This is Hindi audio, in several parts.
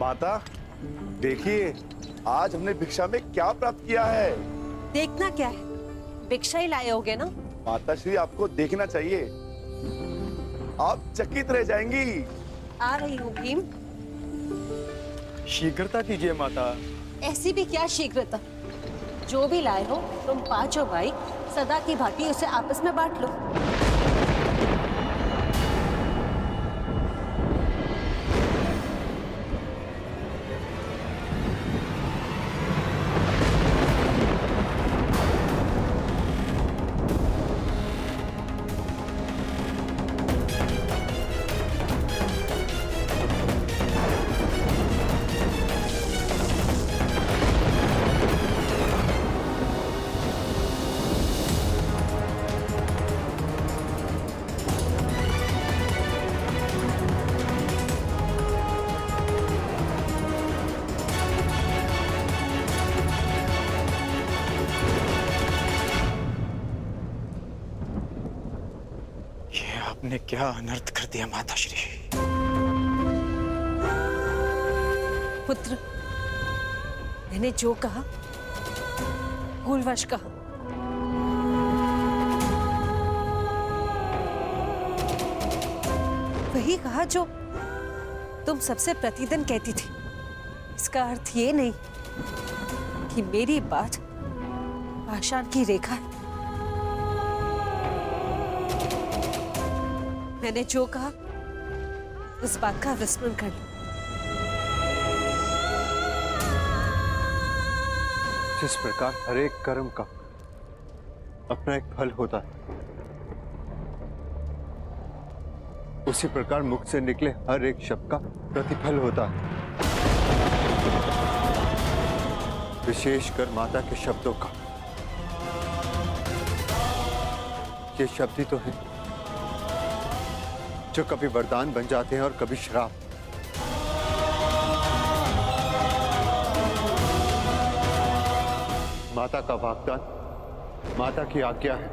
माता देखिए, आज हमने भिक्षा में क्या प्राप्त किया है। देखना क्या है, भिक्षा ही लाए होगे ना। माता श्री, आपको देखना चाहिए, आप चकित रह जाएंगी। आ रही हूँ भीम। शीघ्रता कीजिए माता। ऐसी भी क्या शीघ्रता, जो भी लाए हो तुम पांचों भाई सदा की भांति उसे आपस में बांट लो। आपने क्या अनर्थ कर दिया माताश्री। पुत्र, मैंने जो कहा भूलवश कहा। वही कहा जो तुम सबसे प्रतिदिन कहती थी। इसका अर्थ ये नहीं कि मेरी बात पाषाण की रेखा है। मैंने जो कहा उस बात का विस्मरण कर लो। जिस प्रकार हर एक कर्म का अपना एक फल होता है, उसी प्रकार मुख से निकले हर एक शब्द का प्रतिफल होता है। विशेषकर माता के शब्दों का। ये शब्द ही तो है जो कभी वरदान बन जाते हैं और कभी श्राप। माता का वाग्दान माता की आज्ञा है,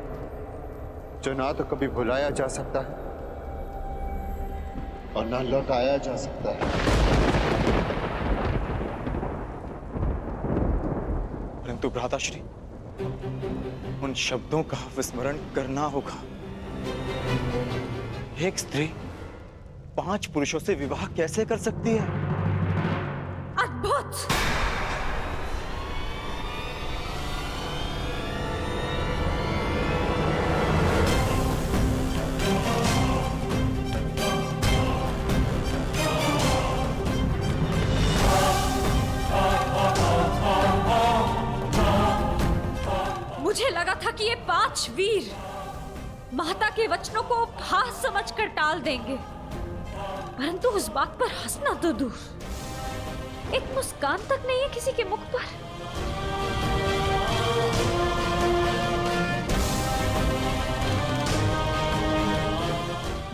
जो ना तो कभी भुलाया जा सकता है और ना लौटाया जा सकता है। परंतु भ्राताश्री, उन शब्दों का विस्मरण करना होगा। एक स्त्री 5 पुरुषों से विवाह कैसे कर सकती है? अद्भुत! मुझे लगा था कि ये 5 वीर माता के वचनों को उपहास समझकर टाल देंगे, परंतु उस बात पर हंसना तो दूर, एक मुस्कान तक नहीं है किसी के मुख पर।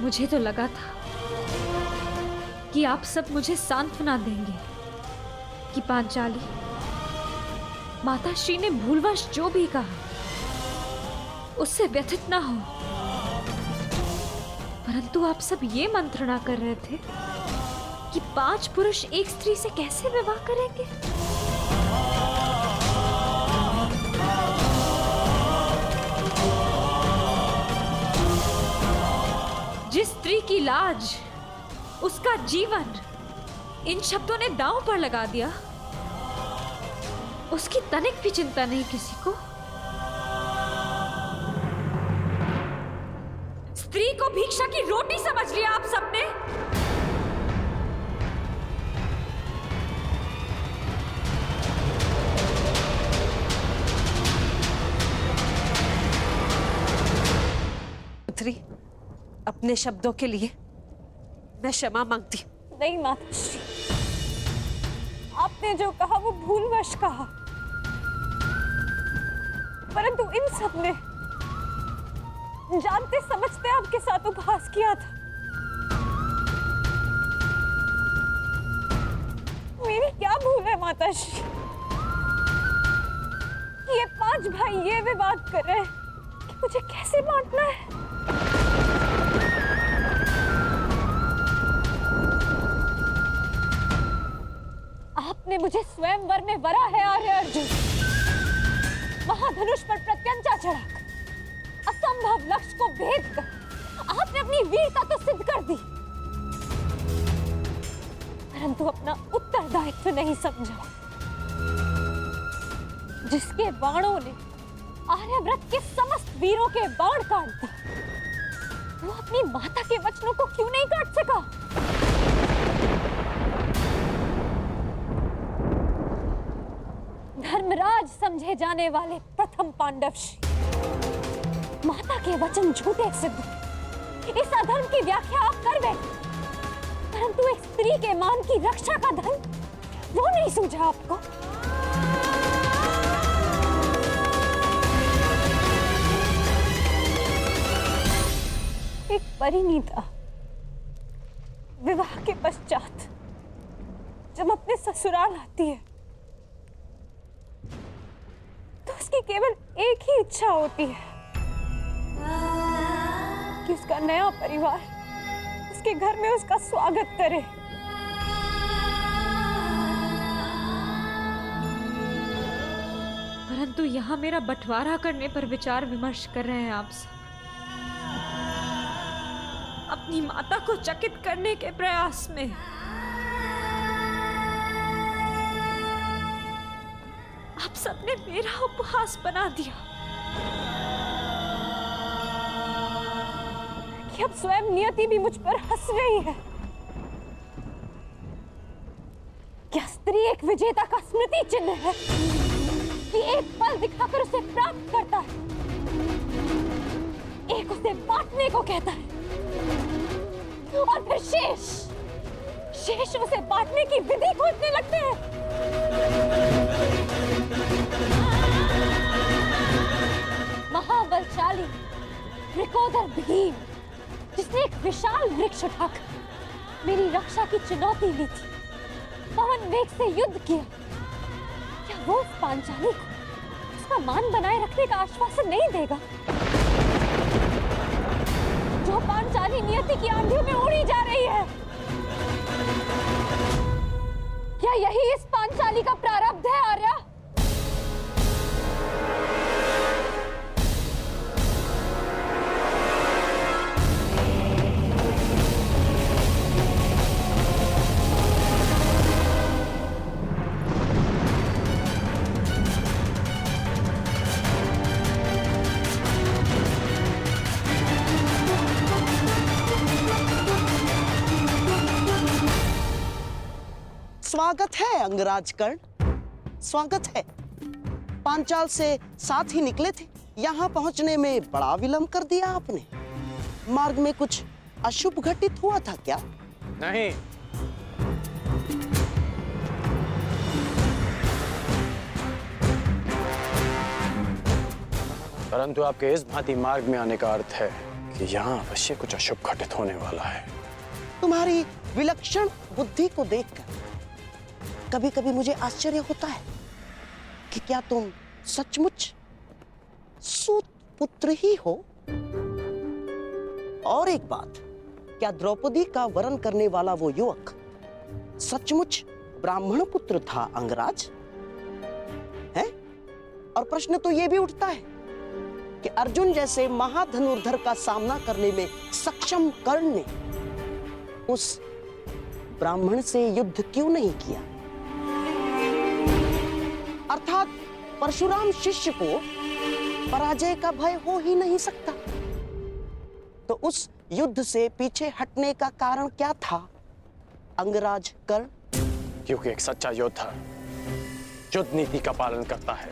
मुझे तो लगा था कि आप सब मुझे सांत्वना देंगे कि पांचाली, माताश्री ने भूलवश जो भी कहा उससे व्यथित ना हो, परंतु आप सब ये मंत्रणा कर रहे थे कि 5 पुरुष एक स्त्री से कैसे विवाह करेंगे। जिस स्त्री की लाज, उसका जीवन इन शब्दों ने दांव पर लगा दिया, उसकी तनिक भी चिंता नहीं किसी को। स्त्री को भिक्षा की रोटी समझ लिया आप सबने। पुत्री, अपने शब्दों के लिए मैं क्षमा मांगती हूँ। नहीं माताश्री, आपने जो कहा वो भूलवश कहा, परंतु इन सब ने जानते समझते आपके साथ उपहास किया था। मेरी क्या भूल है माताश्री? ये 5 भाई ये विवाद कर रहे हैं कि मुझे कैसे बांटना है। आपने मुझे स्वयंवर में वरा है आर्य अर्जुन। महाधनुष पर प्रत्यंचा चढ़ाकर असंभव लक्ष्य को भेद कर आपने अपनी वीरता तो सिद्ध कर दी, परंतु अपना उत्तरदायित्व नहीं समझा। जिसके बाणों ने आर्यव्रत के समस्त वीरों के बाण काट दिए, वो अपनी माता के वचनों को क्यों नहीं काट सका? धर्मराज समझे जाने वाले प्रथम पांडवश्री माता के वचन झूठे सिद्ध। इस अधर्म की व्याख्या आप कर बैठे, परंतु एक स्त्री के मान की रक्षा का धर्म वो नहीं सूझा आपको। एक परिणीता विवाह के पश्चात जब अपने ससुराल आती है तो उसकी केवल एक ही इच्छा होती है कि उसका नया परिवार उसके घर में उसका स्वागत करे। परंतु यहाँ मेरा बंटवारा करने पर विचार विमर्श कर रहे हैं आप सब, अपनी माता को चकित करने के प्रयास में। आप सबने मेरा उपहास बना दिया कि अब स्वयं नियति भी मुझ पर हंस रही है। क्या स्त्री एक विजेता का स्मृति चिन्ह है कि एक पल दिखाकर उसे प्राप्त करता है, एक उसे बांटने को कहता है और फिर शेष उसे बांटने की विधि खोजने लगते हैं। महाबलशाली वृकोदर भीम, जिसने एक विशाल वृक्ष उठाकर मेरी रक्षा की चुनौती ली थी, पवन वेग से युद्ध किया, क्या वो उस पांचाली को उसका मान बनाए रखने का आश्वासन नहीं देगा? जो पांचाली नियति की आंधियों में उड़ी जा रही है, क्या यही इस पांचाली का प्रारब्ध है आर्या? स्वागत है अंगराज कर्ण, स्वागत है। पांचाल से साथ ही निकले थे, यहाँ पहुंचने में बड़ा विलंब कर दिया आपने। मार्ग में कुछ अशुभ घटित हुआ था क्या? नहीं, परंतु आपके इस भांति मार्ग में आने का अर्थ है कि यहाँ अवश्य कुछ अशुभ घटित होने वाला है। तुम्हारी विलक्षण बुद्धि को देखकर कभी कभी मुझे आश्चर्य होता है कि क्या तुम सचमुच सूत पुत्र ही हो? और एक बात, क्या द्रौपदी का वरण करने वाला वो युवक सचमुच ब्राह्मण पुत्र था अंगराज? है? और प्रश्न तो ये भी उठता है कि अर्जुन जैसे महाधनुर्धर का सामना करने में सक्षम कर्ण ने उस ब्राह्मण से युद्ध क्यों नहीं किया? अर्थात परशुराम शिष्य को पराजय का भय हो ही नहीं सकता। तो उस युद्ध से पीछे हटने का कारण क्या था अंगराज कर्ण? क्योंकि एक सच्चा योद्धा युद्ध नीति का पालन करता है,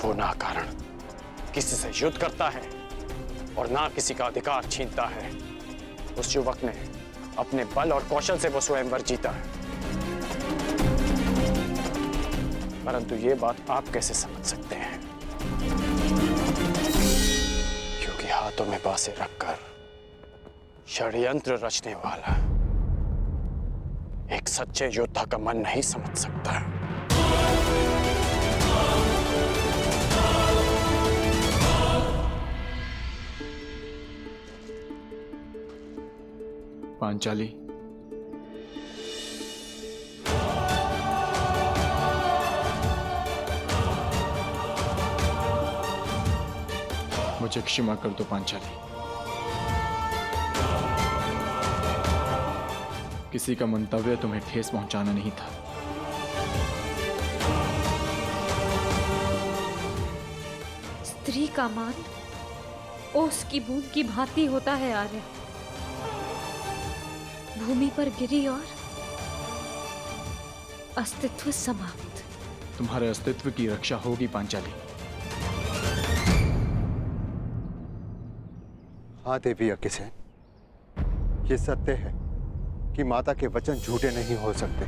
वो ना कारण किसी से युद्ध करता है और ना किसी का अधिकार छीनता है। उस युवक ने अपने बल और कौशल से वो स्वयंवर जीता है। परंतु ये बात आप कैसे समझ सकते हैं? क्योंकि हाथों में बांसे रखकर षड्यंत्र रचने वाला एक सच्चे योद्धा का मन नहीं समझ सकता। पांचाली, मुझे क्षमा कर दो पांचाली। किसी का मंतव्य तुम्हें ठेस पहुंचाना नहीं था। स्त्री का मान ओस की बूंद की भांति होता है आर्य। भूमि पर गिरी और अस्तित्व समाप्त। तुम्हारे अस्तित्व की रक्षा होगी पांचाली। हाँ देवी अग्निसेन, ये सत्य है कि माता के वचन झूठे नहीं हो सकते,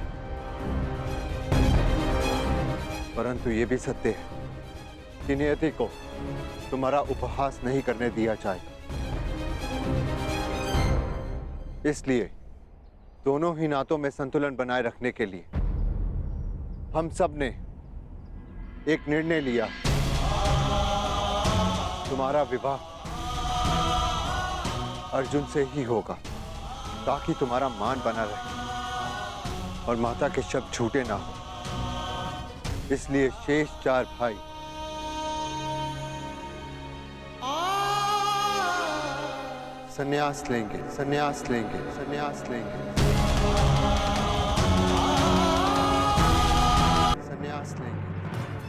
परंतु ये भी सत्य है कि नियति को तुम्हारा उपहास नहीं करने दिया जाएगा। इसलिए दोनों ही नातों में संतुलन बनाए रखने के लिए हम सब ने एक निर्णय लिया। तुम्हारा विवाह अर्जुन से ही होगा, ताकि तुम्हारा मान बना रहे और माता के शब्द झूठे ना हो। इसलिए शेष 4 भाई संन्यास लेंगे, संन्यास लेंगे, संन्यास लेंगे, संन्यास लेंगे।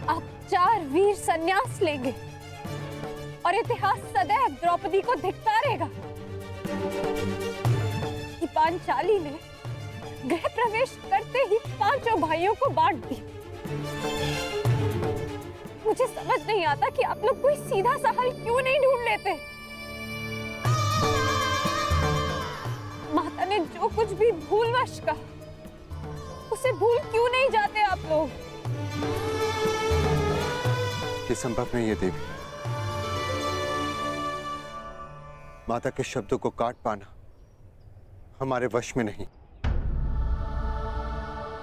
आप 4 वीर संन्यास लेंगे और इतिहास सदैव द्रौपदी को धिक्कारेगा कि पांचाली ने गृह प्रवेश करते ही 5 भाइयों को बांट दी। मुझे समझ नहीं आता कि आप लोग कोई सीधा सा हल क्यों नहीं ढूंढ लेते। माता ने जो कुछ भी भूलवश कहा, उसे भूल क्यों नहीं जाते आप लोग? ये संभव नहीं है देवी। माता के शब्दों को काट पाना हमारे वश में नहीं।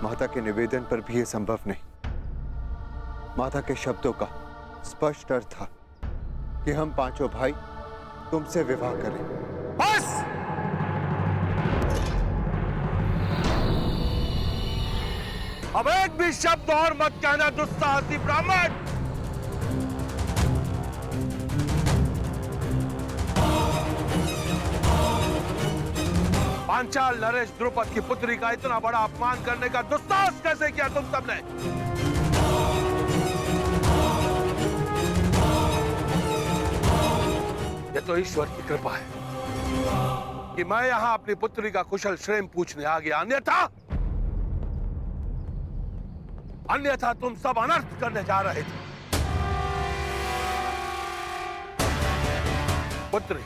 माता के निवेदन पर भी यह संभव नहीं। माता के शब्दों का स्पष्ट अर्थ था कि हम 5 भाई तुमसे विवाह करें। बस! अब एक भी शब्द और मत कहना दुस्साहसी ब्राह्मण। पांचाल नरेश द्रुपद की पुत्री का इतना बड़ा अपमान करने का दुस्साहस कैसे किया तुम सबने? ये तो ईश्वर की कृपा है कि मैं यहां अपनी पुत्री का कुशल क्षेम पूछने आ गया। अन्यथा तुम सब अनर्थ करने जा रहे थे। पुत्री,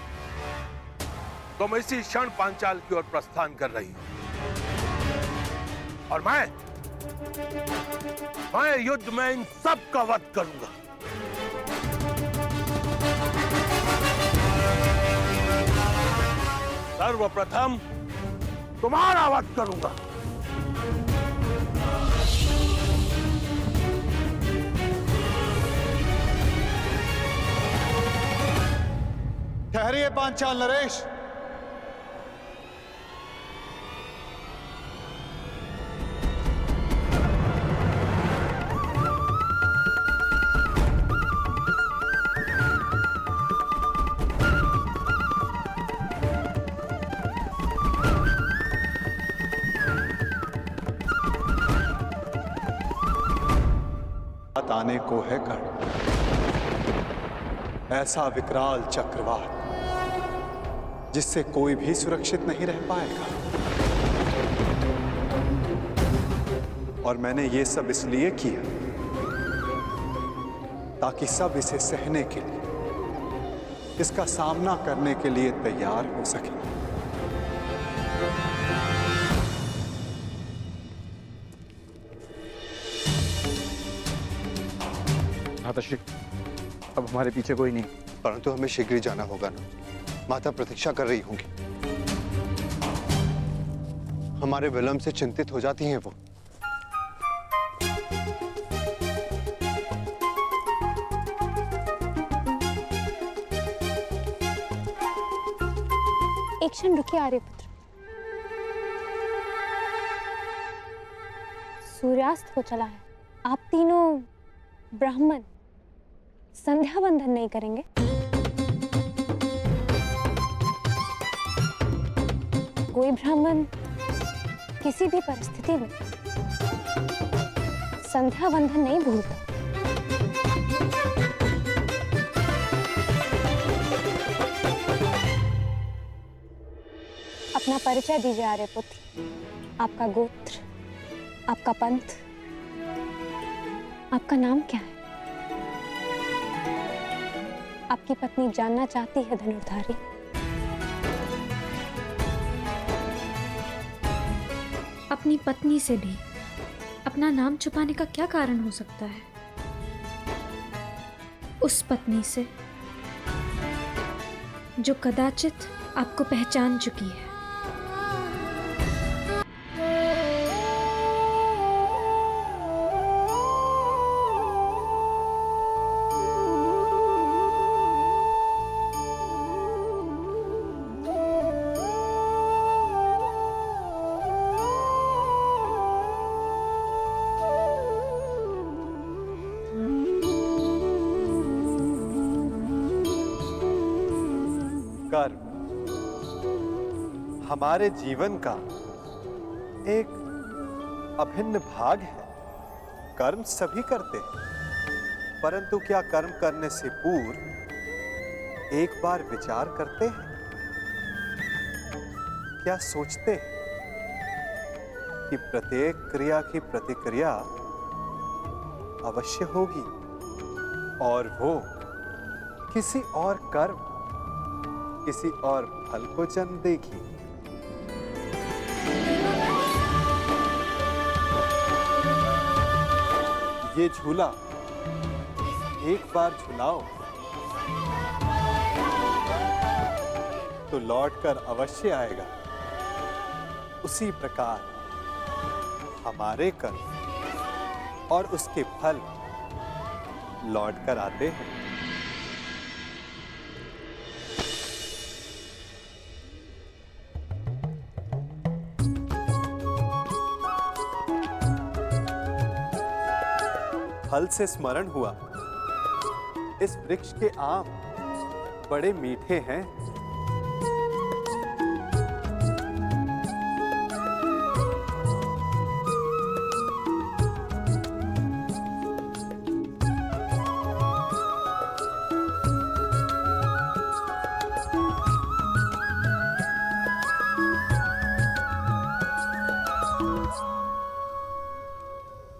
तुम इसी क्षण पांचाल की ओर प्रस्थान कर रही हो और मैं युद्ध में इन सब का वध करूंगा। सर्वप्रथम तुम्हारा वध करूंगा। ठहरिए पांचाल नरेश। आने को है कर्ण, ऐसा विकराल चक्रवात जिससे कोई भी सुरक्षित नहीं रह पाएगा। और मैंने ये सब इसलिए किया ताकि सब इसे सहने के लिए, इसका सामना करने के लिए तैयार हो सके। भ्राताश्री, अब हमारे पीछे कोई नहीं, परंतु हमें शीघ्र ही जाना होगा ना। माता प्रतीक्षा कर रही होंगी। हमारे विलंब से चिंतित हो जाती हैं वो। एक क्षण रुकिए आर्यपुत्र। सूर्यास्त हो चला है। आप तीनों ब्राह्मण संध्या बंधन नहीं करेंगे? कोई ब्राह्मण किसी भी परिस्थिति में संध्या बंधन नहीं भूलता। अपना परिचय दीजिए आर्यपुत्र, आपका गोत्र, आपका पंथ, आपका नाम क्या है? आपकी पत्नी जानना चाहती है धनुर्धारी। अपनी पत्नी से भी अपना नाम छुपाने का क्या कारण हो सकता है? उस पत्नी से जो कदाचित आपको पहचान चुकी है। कर्म हमारे जीवन का एक अभिन्न भाग है। कर्म सभी करते हैं, परंतु क्या कर्म करने से पूर्व एक बार विचार करते हैं? क्या सोचते हैं कि प्रत्येक क्रिया की प्रतिक्रिया अवश्य होगी और वो किसी और कर्म, किसी और फल को जन्म देगी? ये झूला एक बार झुलाओ तो लौटकर अवश्य आएगा। उसी प्रकार हमारे कर्म और उसके फल लौटकर आते हैं। फल से स्मरण हुआ, इस वृक्ष के आम बड़े मीठे हैं।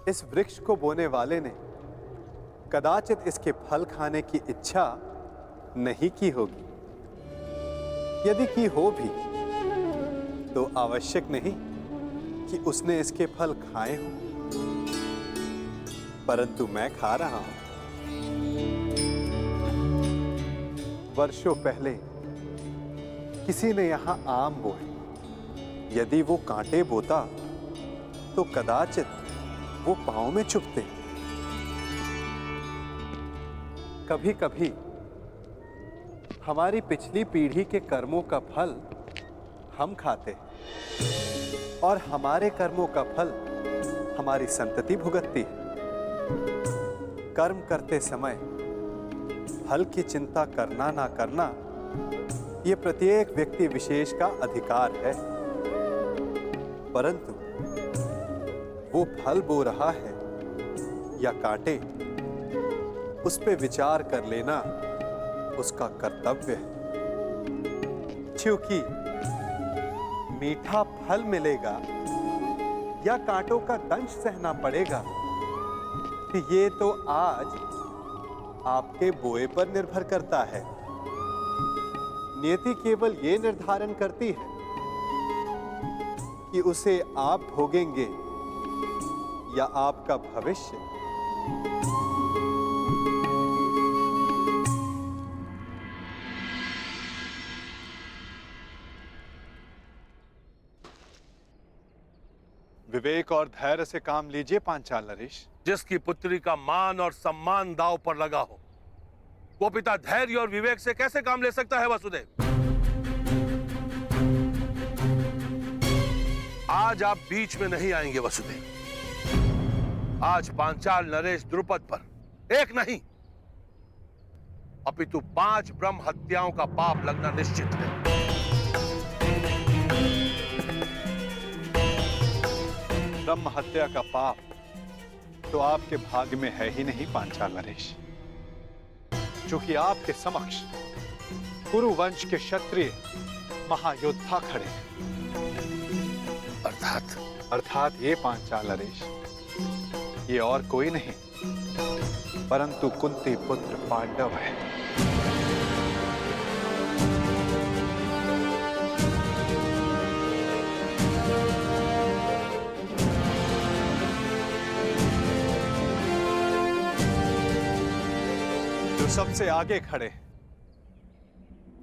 इस वृक्ष को बोने वाले ने कदाचित इसके फल खाने की इच्छा नहीं की होगी। यदि की हो भी तो आवश्यक नहीं कि उसने इसके फल खाए हों, परंतु मैं खा रहा हूं। वर्षों पहले किसी ने यहां आम बोए। यदि वो कांटे बोता तो कदाचित वो पांव में चुभते। कभी कभी हमारी पिछली पीढ़ी के कर्मों का फल हम खाते और हमारे कर्मों का फल हमारी संतति भुगतती है। कर्म करते समय फल की चिंता करना ना करना ये प्रत्येक व्यक्ति विशेष का अधिकार है, परंतु वो फल बो रहा है या कांटे, उस पे विचार कर लेना उसका कर्तव्य है। क्योंकि मीठा फल मिलेगा या कांटों का दंश सहना पड़ेगा, ये तो आज आपके बोए पर निर्भर करता है। नियति केवल ये निर्धारण करती है कि उसे आप भोगेंगे या आपका भविष्य। विवेक और धैर्य से काम लीजिए पांचाल नरेश। जिसकी पुत्री का मान और सम्मान दांव पर लगा हो, वो पिता धैर्य और विवेक से कैसे काम ले सकता है? वसुदेव, आज आप बीच में नहीं आएंगे। वसुदेव, आज पांचाल नरेश द्रुपद पर एक नहीं अपितु 5 ब्रह्म हत्याओं का पाप लगना निश्चित है। ब्रह्म हत्या का पाप तो आपके भाग्य में है ही नहीं पांचाल नरेश, क्योंकि आपके समक्ष कुरु वंश के क्षत्रिय महायोद्धा खड़े हैं। अर्थात ये पांचाल नरेश, ये और कोई नहीं परंतु कुंती पुत्र पांडव है। जो सबसे आगे खड़े हैं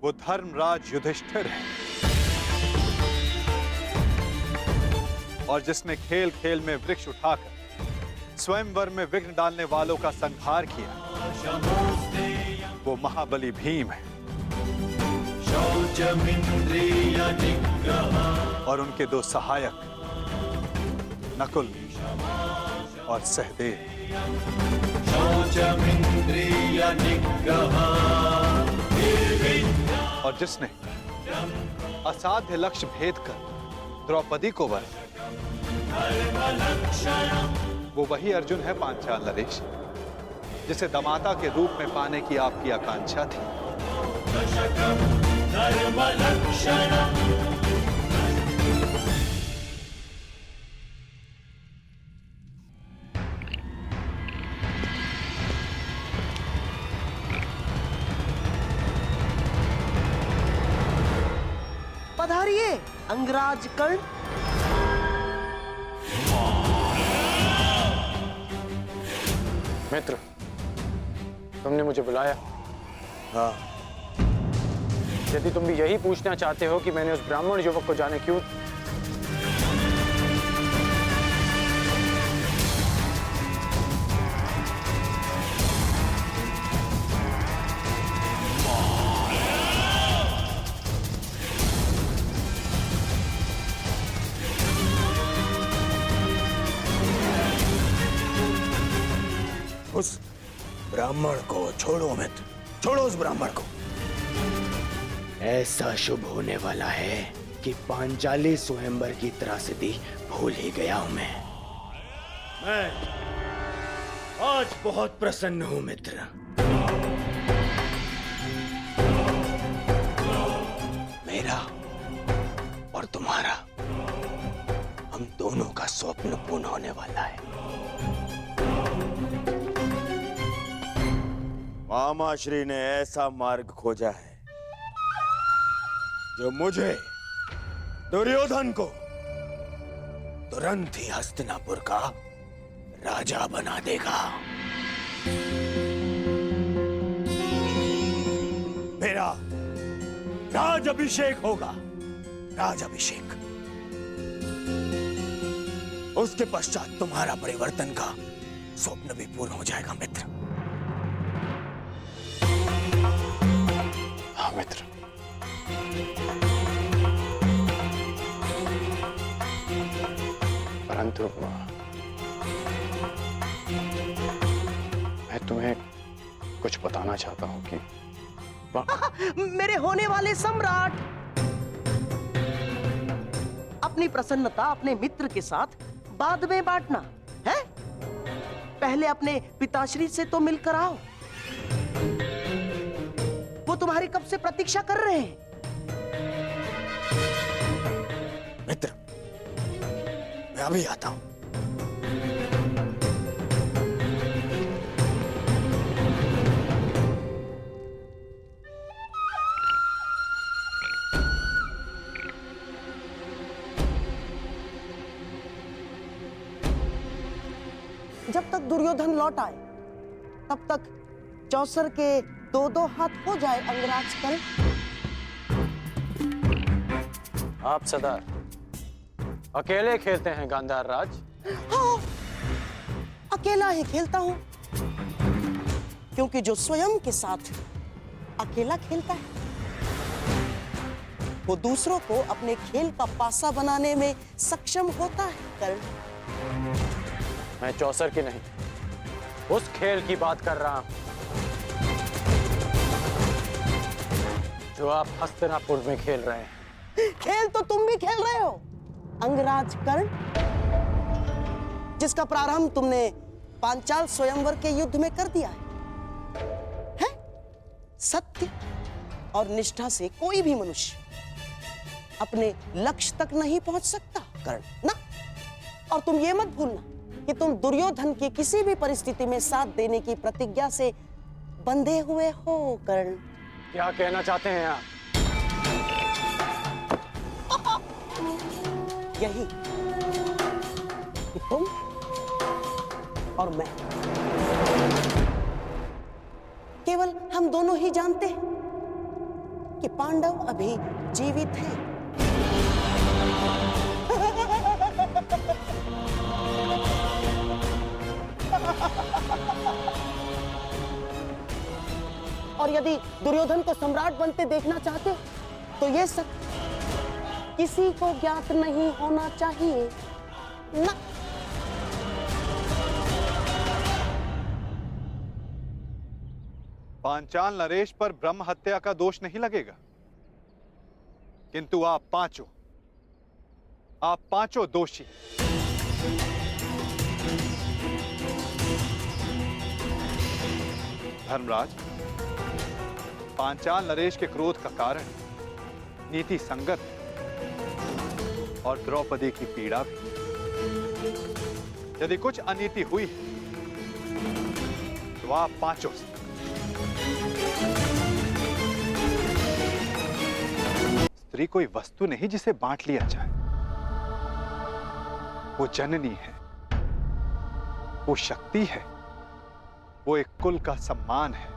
वो धर्मराज युधिष्ठिर है, और जिसने खेल खेल में वृक्ष उठाकर स्वयंवर में विघ्न डालने वालों का संहार किया वो महाबली भीम है। और उनके दो सहायक नकुल और सहदेव। और जिसने असाध्य लक्ष्य भेद कर द्रौपदी को वरा वो वही अर्जुन है पांचाल नरेश, जिसे दमाता के रूप में पाने की आपकी आकांक्षा थी। पधारिए अंगराज कर्ण। मित्र, तुमने मुझे बुलाया? हाँ। यदि तुम भी यही पूछना चाहते हो कि मैंने उस ब्राह्मण युवक को जाने क्यों, उस ब्राह्मण को छोड़ो मित्र, छोड़ो उस ब्राह्मण को। ऐसा शुभ होने वाला है कि पांचाली स्वयंवर की त्रासदी भूल ही गया हूं मैं आज बहुत प्रसन्न हूं मित्र। मेरा और तुम्हारा, हम दोनों का स्वप्न पूर्ण होने वाला है। मामाश्री ने ऐसा मार्ग खोजा है जो मुझे, दुर्योधन को, तुरंत ही हस्तिनापुर का राजा बना देगा। मेरा राज अभिषेक होगा, राज अभिषेक। उसके पश्चात तुम्हारा परिवर्तन का स्वप्न भी पूर्ण हो जाएगा मित्र। हाँ मित्र, परंतु मैं तुम्हें कुछ बताना चाहता हूं कि मेरे होने वाले सम्राट, अपनी प्रसन्नता अपने मित्र के साथ बाद में बांटना है। पहले अपने पिताश्री से तो मिलकर आओ, वो तुम्हारी कब से प्रतीक्षा कर रहे हैं। मित्र, मैं अभी आता हूं। जब तक दुर्योधन लौट आए तब तक चौसर के दो दो हाथ हो जाए अंगराज कर्ण। आप सदा अकेले खेलते हैं गांधार राज? हाँ, अकेला ही खेलता हूं, क्योंकि जो स्वयं के साथ अकेला खेलता है वो दूसरों को अपने खेल का पासा बनाने में सक्षम होता है। कर्ण, मैं चौसर की नहीं, उस खेल की बात कर रहा हूं जो आप हस्तिनापुर में खेल रहे हैं। खेल तो तुम भी खेल रहे हो अंगराज कर्ण। जिसका प्रारंभ तुमने पांचाल स्वयंवर के युद्ध में कर दिया है? सत्य और निष्ठा से कोई भी मनुष्य अपने लक्ष्य तक नहीं पहुंच सकता कर्ण ना। और तुम ये मत भूलना कि तुम दुर्योधन की किसी भी परिस्थिति में साथ देने की प्रतिज्ञा से बंधे हुए हो कर्ण। क्या कहना चाहते हैं आप? यही कि तुम और मैं, केवल हम दोनों ही जानते हैं कि पांडव अभी जीवित हैं। और यदि दुर्योधन को सम्राट बनते देखना चाहते हो तो ये सत्य किसी को ज्ञात नहीं होना चाहिए ना। पांचाल नरेश पर ब्रह्म हत्या का दोष नहीं लगेगा, किंतु आप पांचों दोषी। धर्मराज, पांचाल नरेश के क्रोध का कारण नीति संगत है और द्रौपदी की पीड़ा भी। यदि कुछ अनीति हुई है तो आप पांचों से। स्त्री कोई वस्तु नहीं जिसे बांट लिया जाए। वो जननी है, वो शक्ति है, वो एक कुल का सम्मान है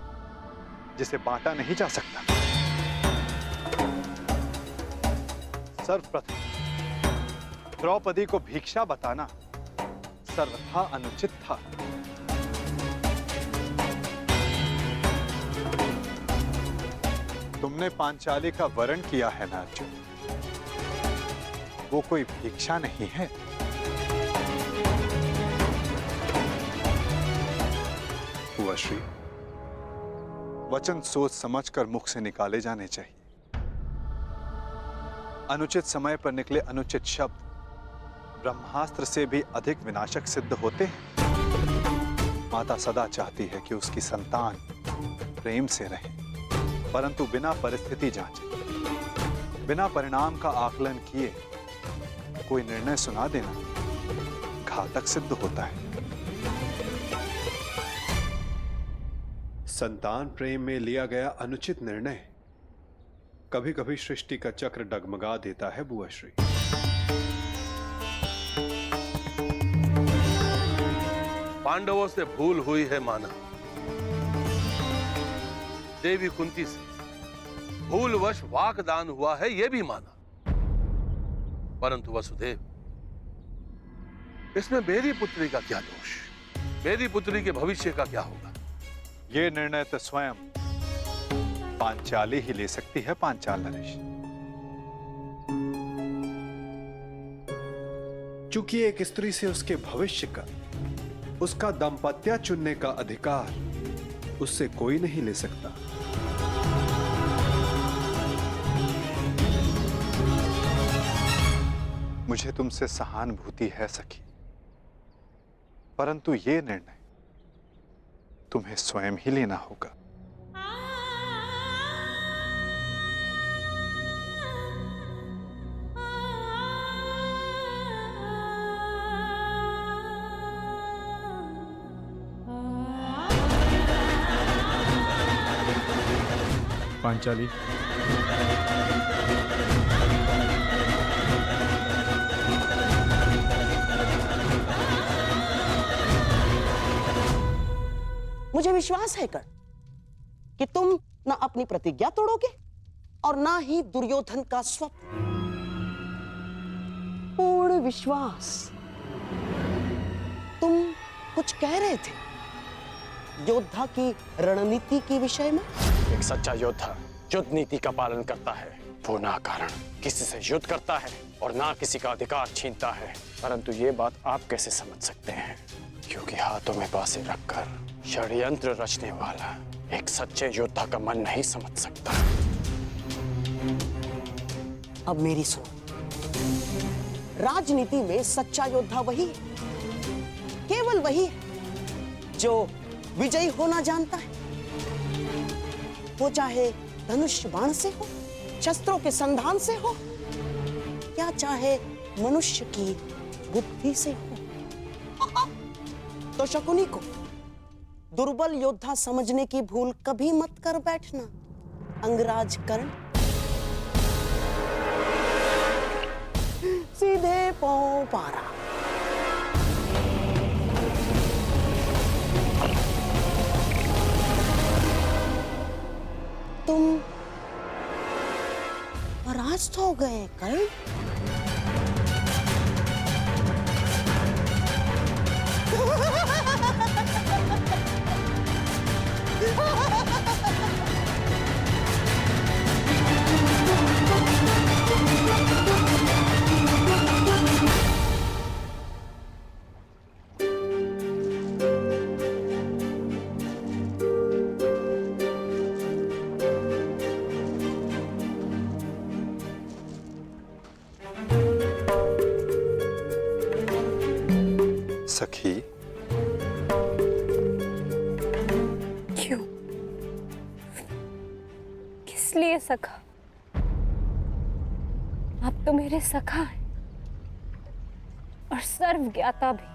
जिसे बांटा नहीं जा सकता। सर्वप्रथम द्रौपदी को भिक्षा बताना सर्वथा अनुचित था। तुमने पांचाली का वरण किया है ना अर्जुन, वो कोई भिक्षा नहीं है। हुआ श्री, वचन सोच समझकर मुख से निकाले जाने चाहिए। अनुचित समय पर निकले अनुचित शब्द ब्रह्मास्त्र से भी अधिक विनाशक सिद्ध होते हैं। माता सदा चाहती है कि उसकी संतान प्रेम से रहे, परंतु बिना परिस्थिति जांचे, बिना परिणाम का आकलन किए कोई निर्णय सुना देना घातक सिद्ध होता है। संतान प्रेम में लिया गया अनुचित निर्णय कभी कभी सृष्टि का चक्र डगमगा देता है बुआश्री। पांडवों से भूल हुई है माना, देवी कुंती से भूलवश वाकदान हुआ है यह भी माना, परंतु वसुदेव, इसमें मेरी पुत्री का क्या दोष? मेरी पुत्री के भविष्य का क्या होगा? यह निर्णय तो स्वयं पांचाली ही ले सकती है। पांचाल नरेश, चूंकि एक स्त्री से उसके भविष्य का, उसका दाम्पत्य चुनने का अधिकार उससे कोई नहीं ले सकता। मुझे तुमसे सहानुभूति है सखी, परंतु यह निर्णय तुम्हें स्वयं ही लेना होगा। पांचाली, मुझे विश्वास है कर्ण कि तुम ना अपनी प्रतिज्ञा तोड़ोगे और ना ही दुर्योधन का स्वप्न। पूर्ण विश्वास। तुम कुछ कह रहे थे योद्धा की रणनीति के विषय में। एक सच्चा योद्धा युद्ध नीति का पालन करता है। वो ना कारण किसी से युद्ध करता है और ना किसी का अधिकार छीनता है। परंतु ये बात आप कैसे समझ सकते हैं? क्योंकि हाथों में बांसें रखकर षड्यंत्र रचने वाला एक सच्चे योद्धा का मन नहीं समझ सकता। अब मेरी सुनो, राजनीति में सच्चा योद्धा वही है केवल वही है जो विजयी होना जानता है, वो चाहे धनुष बाण से हो, शस्त्रों के संधान से हो, या चाहे मनुष्य की बुद्धि से हो। तो शकुनी को दुर्बल योद्धा समझने की भूल कभी मत कर बैठना अंगराज कर्ण। सीधे पांव पारा। तुम परास्त हो गए कर्ण। सखी, क्यों? किस लिए सखा? आप तो मेरे सखा हैं और सर्व ज्ञाता भी।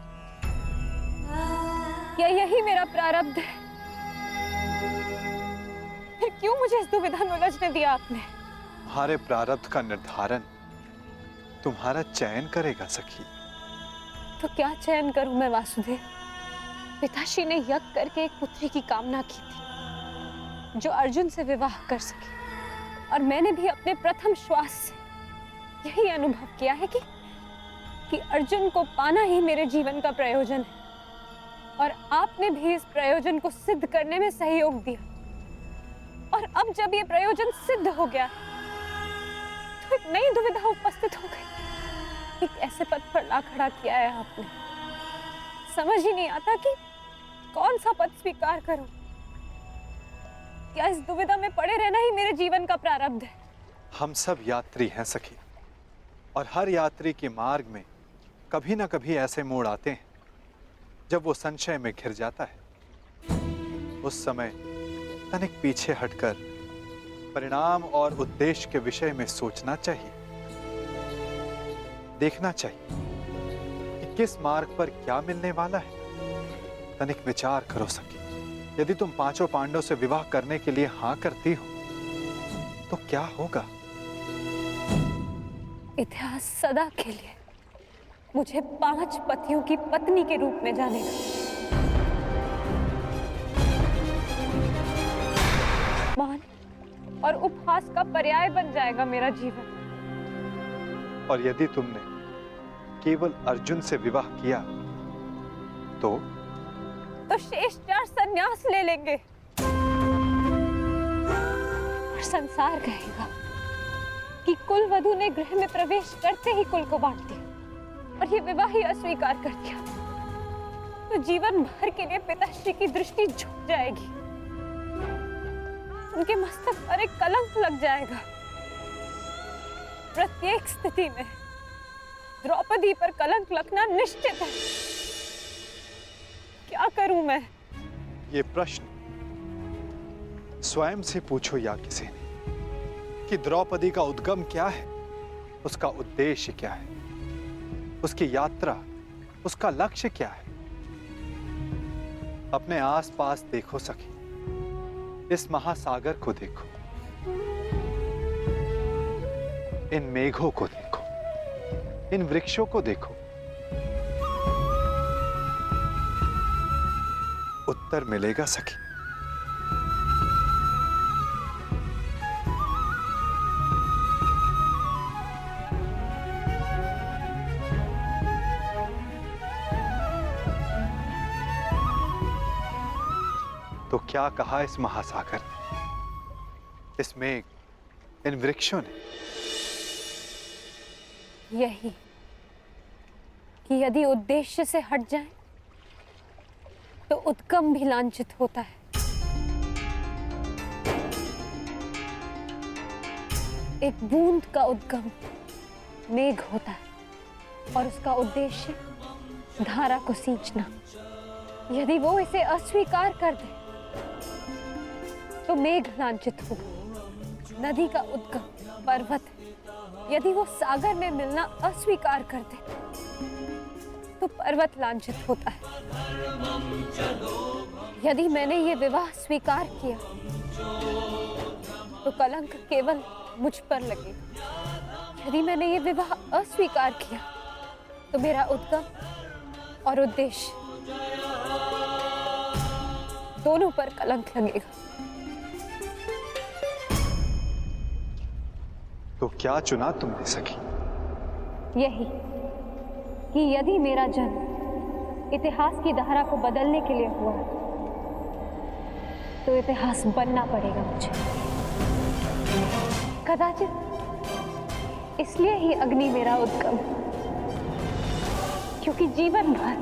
क्या यही मेरा प्रारब्ध है? फिर क्यों मुझे इस दुविधा में उलझने दिया आपने? तुम्हारे प्रारब्ध का निर्धारण तुम्हारा चयन करेगा सखी। तो क्या चयन करूं मैं वासुदेव? पिताश्री ने यज्ञ करके एक पुत्री की कामना की थी जो अर्जुन से विवाह कर सके, और मैंने भी अपने प्रथम श्वास से यही अनुभव किया है कि अर्जुन को पाना ही मेरे जीवन का प्रयोजन है, और आपने भी इस प्रयोजन को सिद्ध करने में सहयोग दिया। और अब जब ये प्रयोजन सिद्ध हो गया तो एक नई दुविधा उपस्थित हो गई। एक ऐसे पद पर ला खड़ा किया है आपने, समझ ही नहीं आता कि कौन सा पद स्वीकार करूं। क्या इस दुविधा में पड़े रहना ही मेरे जीवन का प्रारब्ध है? हम सब यात्री हैं सखी, और हर यात्री के मार्ग में कभी ना कभी ऐसे मोड़ आते हैं जब वो संशय में घिर जाता है। उस समय तनिक पीछे हटकर परिणाम और उद्देश्य के विषय में सोचना चाहिए, देखना चाहिए कि किस मार्ग पर क्या मिलने वाला है। तनिक विचार करो सखी, यदि तुम पांचों पांडवों से विवाह करने के लिए हां करती हो तो क्या होगा? इतिहास सदा के लिए मुझे 5 पतियों की पत्नी के रूप में जानेगा। मान और उपहास का पर्याय बन जाएगा मेरा जीवन। और यदि तुमने केवल अर्जुन से विवाह किया तो शेष 4 संन्यास ले लेंगे और संसार कहेगा कि कुल वधू ने गृह में प्रवेश करते ही कुल को बांट दिया और ये विवाह ही अस्वीकार कर दिया, तो जीवन भर के लिए पिताश्री की दृष्टि झुक जाएगी, उनके मस्तक पर एक कलंक लग जाएगा। प्रत्येक स्थिति में द्रौपदी पर कलंक लगना निश्चित है। क्या करूं मैं? ये प्रश्न स्वयं से पूछो या किसी ने कि द्रौपदी का उद्गम क्या है, उसका उद्देश्य क्या है, उसकी यात्रा, उसका लक्ष्य क्या है। अपने आसपास देखो सखी, इस महासागर को देखो, इन मेघों को देखो, इन वृक्षों को देखो। उत्तर मिलेगा सखी। तो क्या कहा इस महासागर ने, इस मेघ, इन वृक्षों ने? यही कि यदि उद्देश्य से हट जाए तो उद्गम भी लांछित होता है। एक बूंद का उद्गम मेघ होता है और उसका उद्देश्य धारा को सींचना। यदि वो इसे अस्वीकार कर दे तो मेघ लांछित होगा। नदी का उद्गम पर्वत है। यदि वो सागर में मिलना अस्वीकार कर दे तो पर्वत लांछित होता है। यदि मैंने ये विवाह स्वीकार किया तो कलंक केवल मुझ पर लगेगा। यदि मैंने ये विवाह अस्वीकार किया तो मेरा उद्गम और उद्देश्य दोनों पर कलंक लगेगा। तो क्या चुना तुमने सखी? यही कि यदि मेरा जन्म इतिहास की धारा को बदलने के लिए हुआ तो इतिहास बनना पड़ेगा मुझे। कदाचित इसलिए ही अग्नि मेरा उद्गम, क्योंकि जीवन भर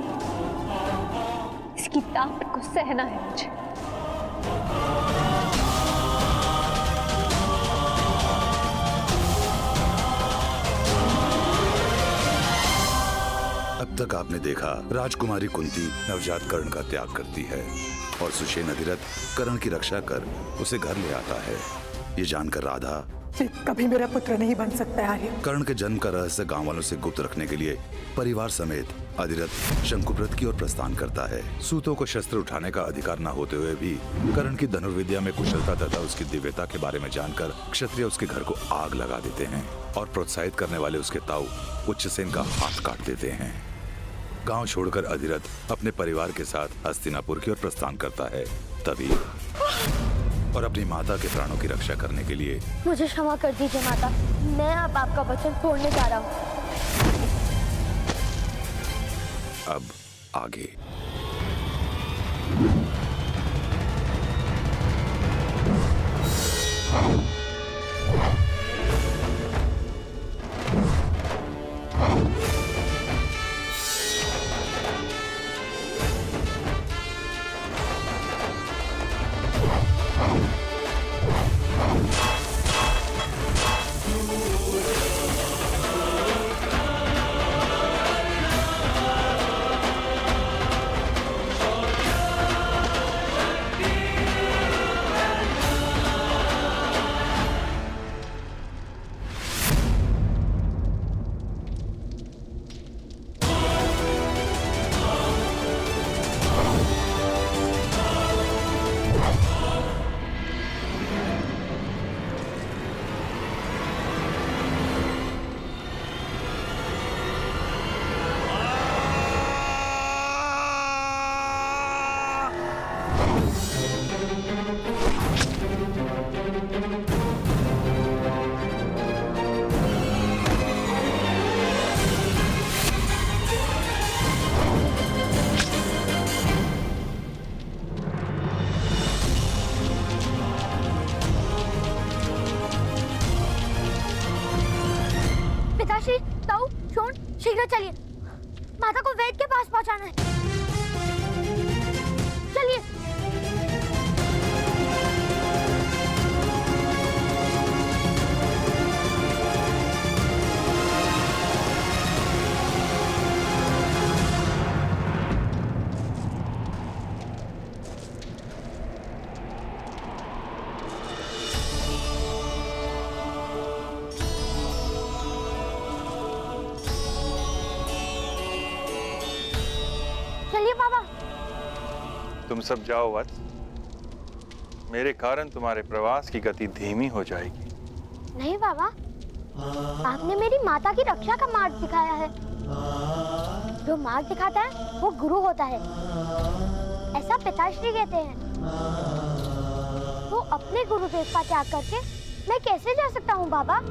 इसकी ताप को सहना है मुझे। अब तक आपने देखा राजकुमारी कुंती नवजात कर्ण का त्याग करती है और सुषेण अधिरथ कर्ण की रक्षा कर उसे घर ले आता है। ये जानकर राधा कभी मेरा पुत्र नहीं बन सकता आर्य। कर्ण के जन्म का रहस्य गांव वालों से गुप्त रखने के लिए परिवार समेत अधिरथ शंकुव्रत की ओर प्रस्थान करता है। सूतों को शस्त्र उठाने का अधिकार न होते हुए भी कर्ण की धनुर्विद्या में कुशलता तथा उसकी दिव्यता के बारे में जानकर क्षत्रिय उसके घर को आग लगा देते हैं और प्रोत्साहित करने वाले उसके ताऊ उच्चसेन का हाथ काट देते हैं। गांव छोड़कर अधिरथ अपने परिवार के साथ हस्तिनापुर की ओर प्रस्थान करता है। तभी और अपनी माता के प्राणों की रक्षा करने के लिए मुझे क्षमा कर दीजिए माता, मैं अब आपका वचन तोड़ने जा रहा हूँ। अब आगे। शीघ्र चलिए, माता को वैद्य के पास पहुंचाना है। चलिए। तुम सब जाओ वत्स, मेरे कारण तुम्हारे प्रवास की गति धीमी हो जाएगी। नहीं बाबा, आपने मेरी माता की रक्षा का मार्ग दिखाया है। जो मार्ग दिखाता है वो गुरु होता है, ऐसा पिताश्री कहते हैं। तो अपने गुरुदेव का त्याग करके मैं कैसे जा सकता हूँ बाबा?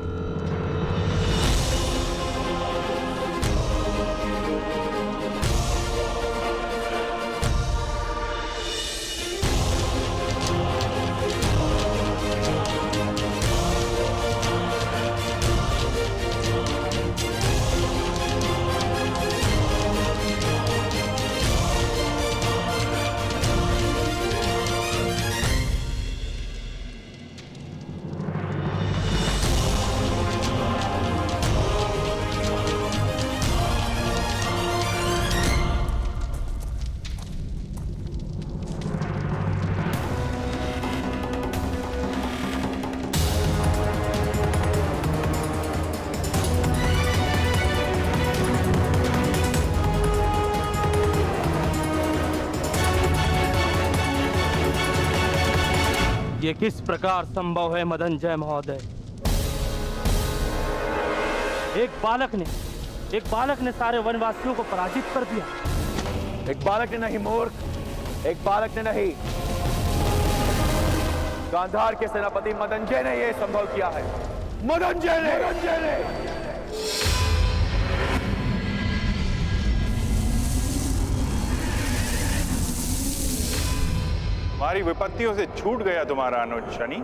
ये किस प्रकार संभव है मदनजय महोदय? एक बालक ने सारे वनवासियों को पराजित कर दिया। एक बालक ने नहीं मूर्ख, एक बालक ने नहीं, गांधार के सेनापति मदनजय ने यह संभव किया है। मदनजय ने। हमारी विपत्तियों से छूट गया तुम्हारा अनुज शनि।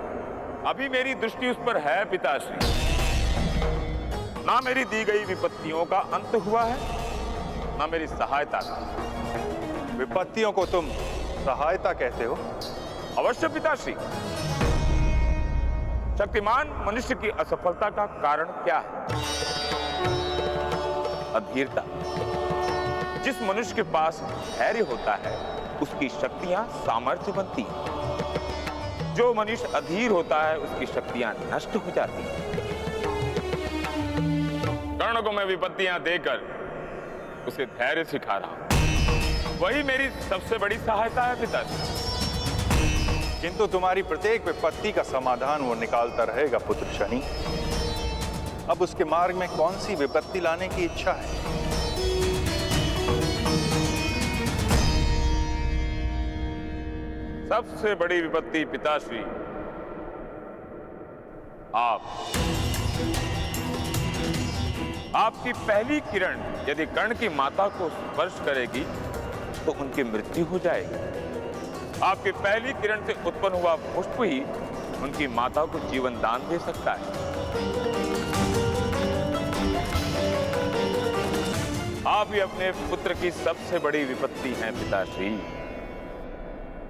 अभी मेरी दृष्टि उस पर है पिताश्री। ना मेरी दी गई विपत्तियों का अंत हुआ है, ना मेरी सहायता का। विपत्तियों को तुम सहायता कहते हो? अवश्य पिताश्री। शक्तिमान मनुष्य की असफलता का कारण क्या है? अधीरता। जिस मनुष्य के पास धैर्य होता है उसकी शक्तियां सामर्थ्य बनती हैं। जो मनुष्य अधीर होता है उसकी शक्तियां नष्ट हो जाती हैं। कर्ण को मैं विपत्तियां देकर उसे धैर्य सिखा रहा हूं। वही मेरी सबसे बड़ी सहायता है पिताजी। किंतु तुम्हारी प्रत्येक विपत्ति का समाधान वो निकालता रहेगा पुत्र शनि। अब उसके मार्ग में कौन सी विपत्ति लाने की इच्छा है? सबसे बड़ी विपत्ति पिताश्री आपकी पहली किरण यदि कर्ण की माता को स्पर्श करेगी तो उनकी मृत्यु हो जाएगी। आपकी पहली किरण से उत्पन्न हुआ पुष्प ही उनकी माता को जीवन दान दे सकता है। आप ही अपने पुत्र की सबसे बड़ी विपत्ति हैं पिताश्री।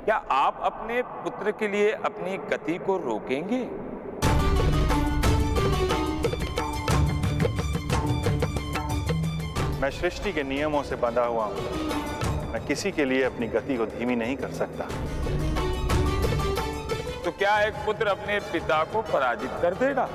क्या आप अपने पुत्र के लिए अपनी गति को रोकेंगे? मैं सृष्टि के नियमों से बंधा हुआ हूं। मैं किसी के लिए अपनी गति को धीमी नहीं कर सकता। तो क्या एक पुत्र अपने पिता को पराजित कर देगा?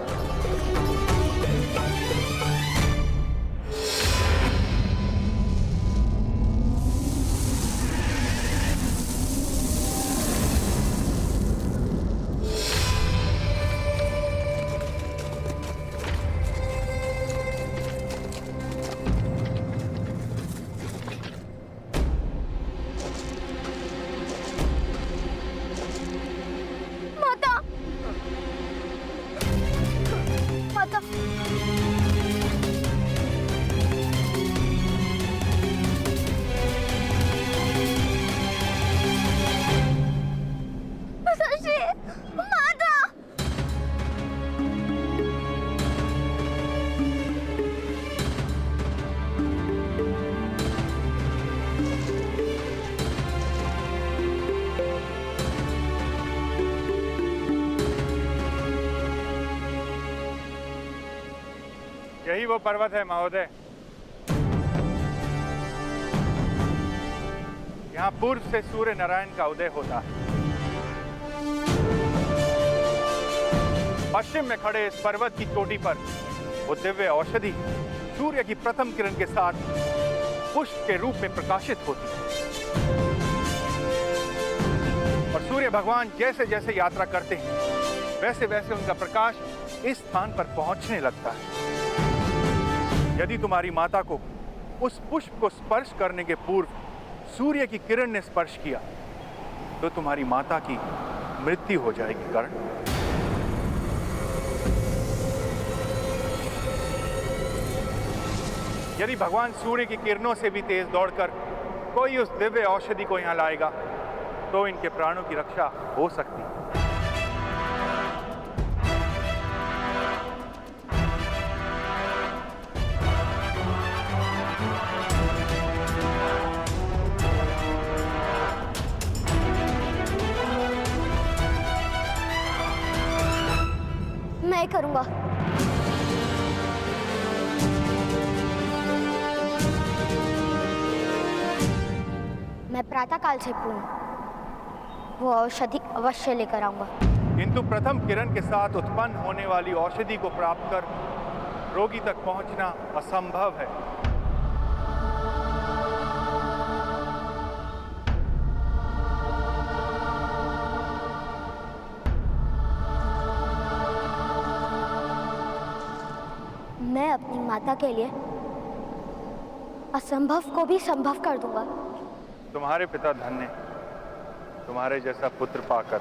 यही वो पर्वत है महोदय। यहाँ पूर्व से सूर्य नारायण का उदय होता है। पश्चिम में खड़े इस पर्वत की चोटी पर वो दिव्य औषधि सूर्य की प्रथम किरण के साथ पुष्प के रूप में प्रकाशित होती है। और सूर्य भगवान जैसे जैसे यात्रा करते हैं वैसे वैसे उनका प्रकाश इस स्थान पर पहुंचने लगता है। यदि तुम्हारी माता को उस पुष्प को स्पर्श करने के पूर्व सूर्य की किरण ने स्पर्श किया तो तुम्हारी माता की मृत्यु हो जाएगी कर्ण। यदि भगवान सूर्य की किरणों से भी तेज दौड़कर कोई उस दिव्य औषधि को यहां लाएगा तो इनके प्राणों की रक्षा हो सकती है। मैं करूंगा। मैं प्रातःकाल से वो औषधि अवश्य लेकर आऊंगा। किंतु प्रथम किरण के साथ उत्पन्न होने वाली औषधि को प्राप्त कर रोगी तक पहुंचना असंभव है। माता के लिए असंभव को भी संभव कर दूंगा। तुम्हारे पिता धन्य तुम्हारे जैसा पुत्र पाकर।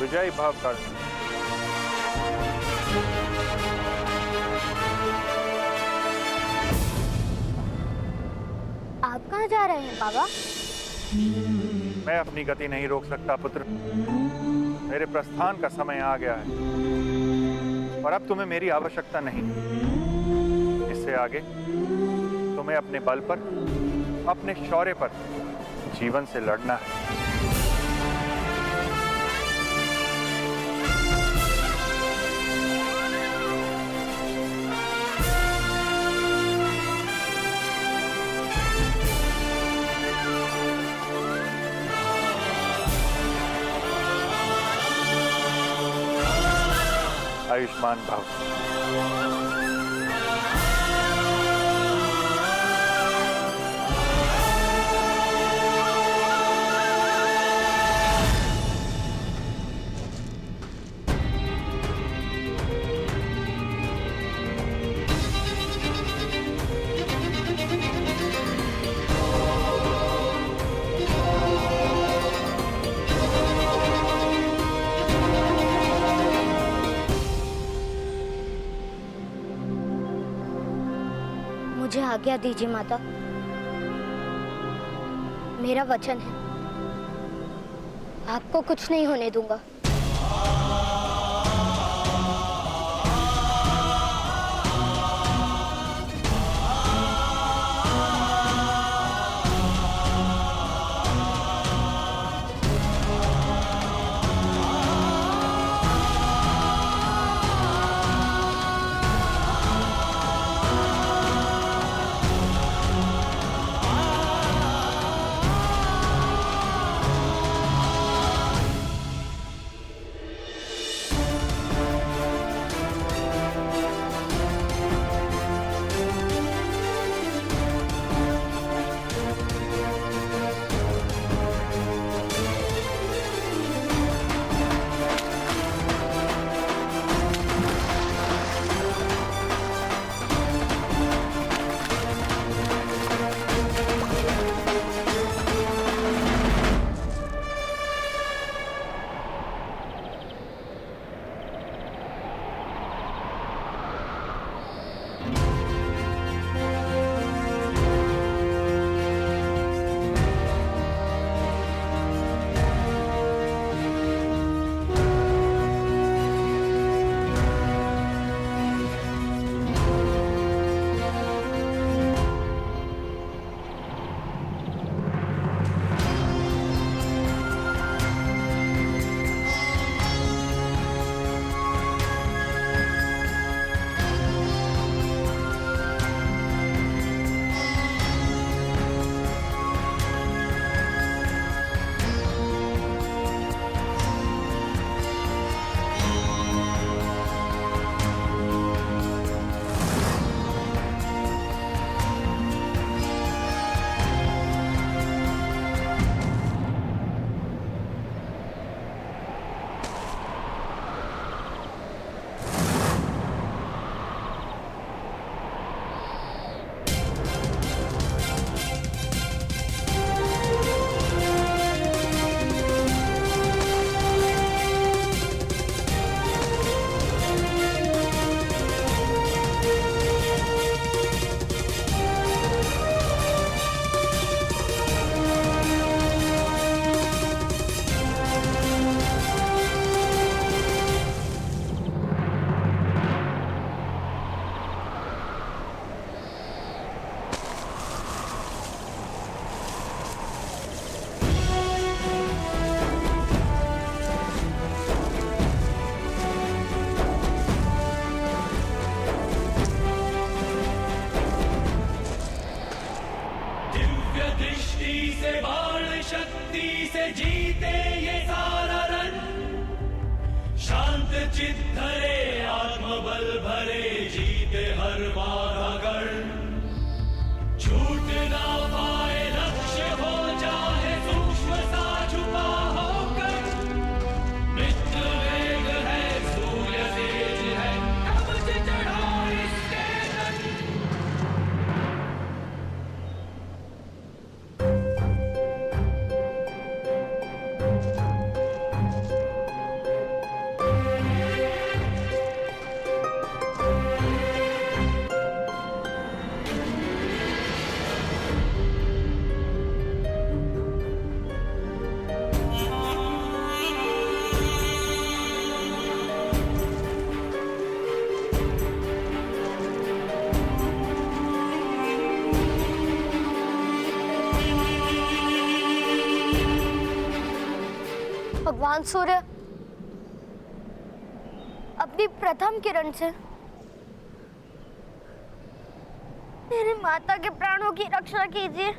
विजयी भाव कर। आप कहाँ जा रहे हैं बाबा? मैं अपनी गति नहीं रोक सकता पुत्र। मेरे प्रस्थान का समय आ गया है और अब तुम्हें मेरी आवश्यकता नहीं। इससे आगे तुम्हें अपने बल पर, अपने शौर्य पर जीवन से लड़ना है। आयुष्मान भव। मुझे आज्ञा दीजिए माता। मेरा वचन है, आपको कुछ नहीं होने दूंगा। जीते ये सारा रण, शांत चित धरे आत्मबल भरे, जीते हर बाधा गण, छूट ना पाए लक्ष्य हो चाहे सूक्ष्म सा छुपा। महान सूर्य, अपनी प्रथम किरण से मेरे माता के प्राणों की रक्षा कीजिए।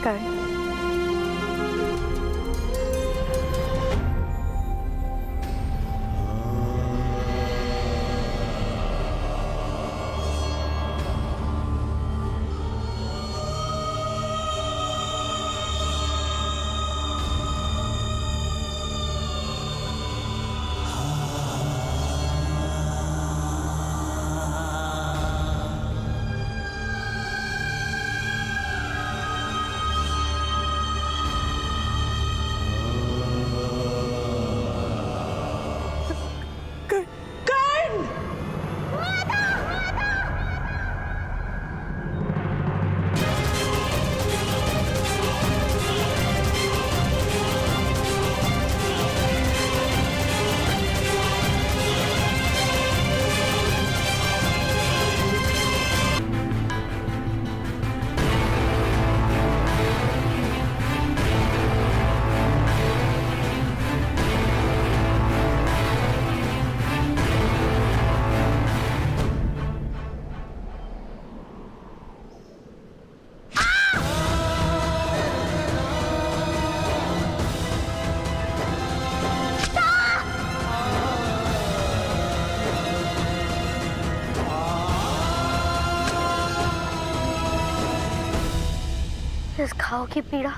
कर्ण, इस घाव की पीड़ा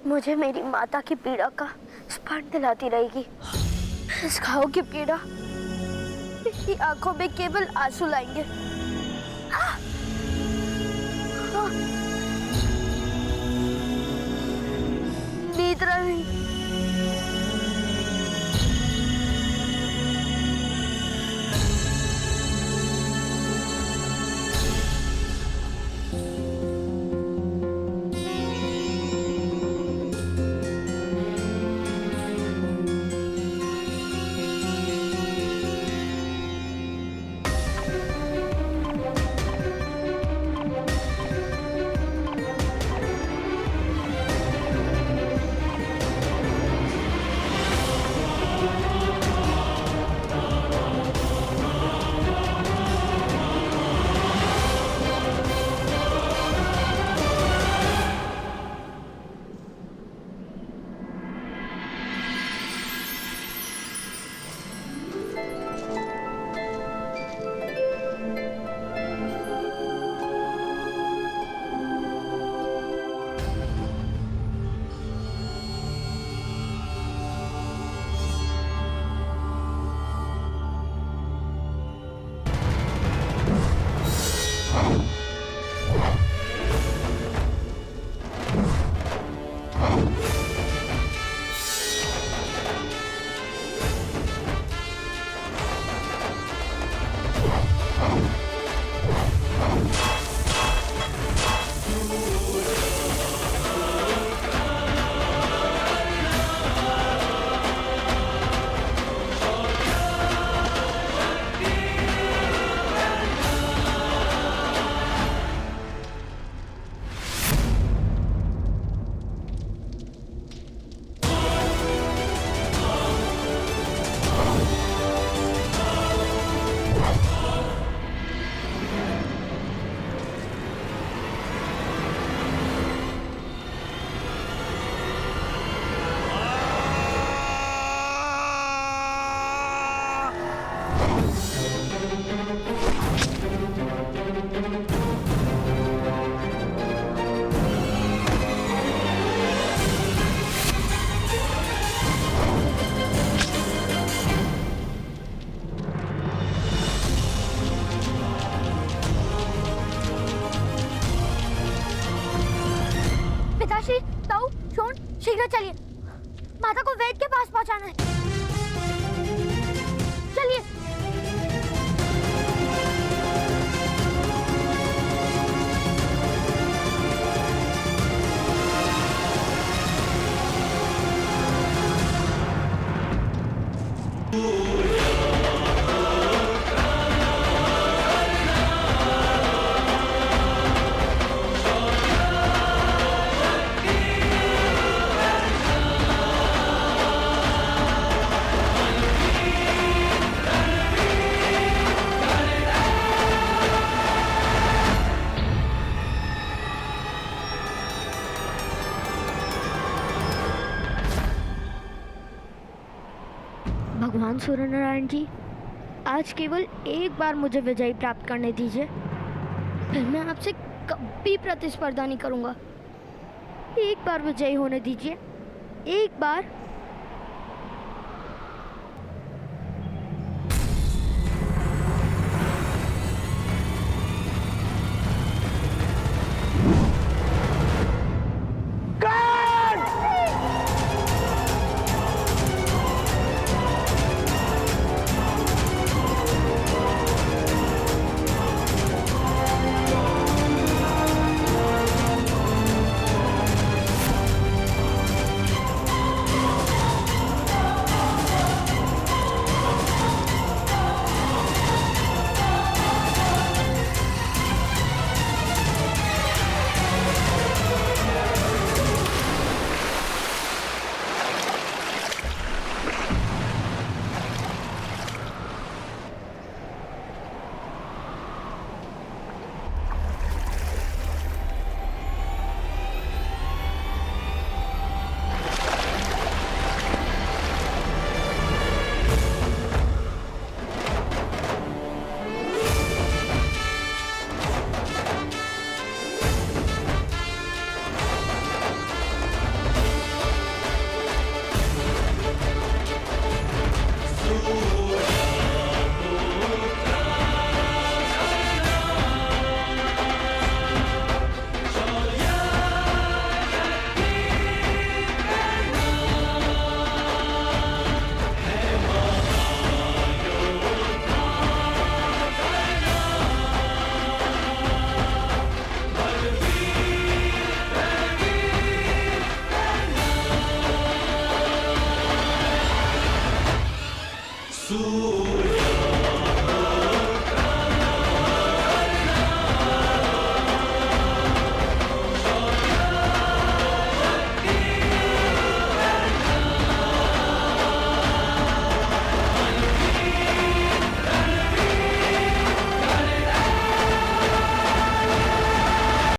मुझे मेरी माता की पीड़ा का स्मरण दिलाती रहेगी। इस घाव की पीड़ा मेरी आंखों में केवल आंसू लाएंगे। नींद नहीं। पिताश्री, ताऊ, शोन, शीघ्र चलिए, माता को वेद के पास पहुंचाना है। चलिए। भगवान सूर्यनारायण जी, आज केवल एक बार मुझे विजयी प्राप्त करने दीजिए, फिर मैं आपसे कभी प्रतिस्पर्धा नहीं करूंगा। एक बार विजयी होने दीजिए, एक बार। सूर्य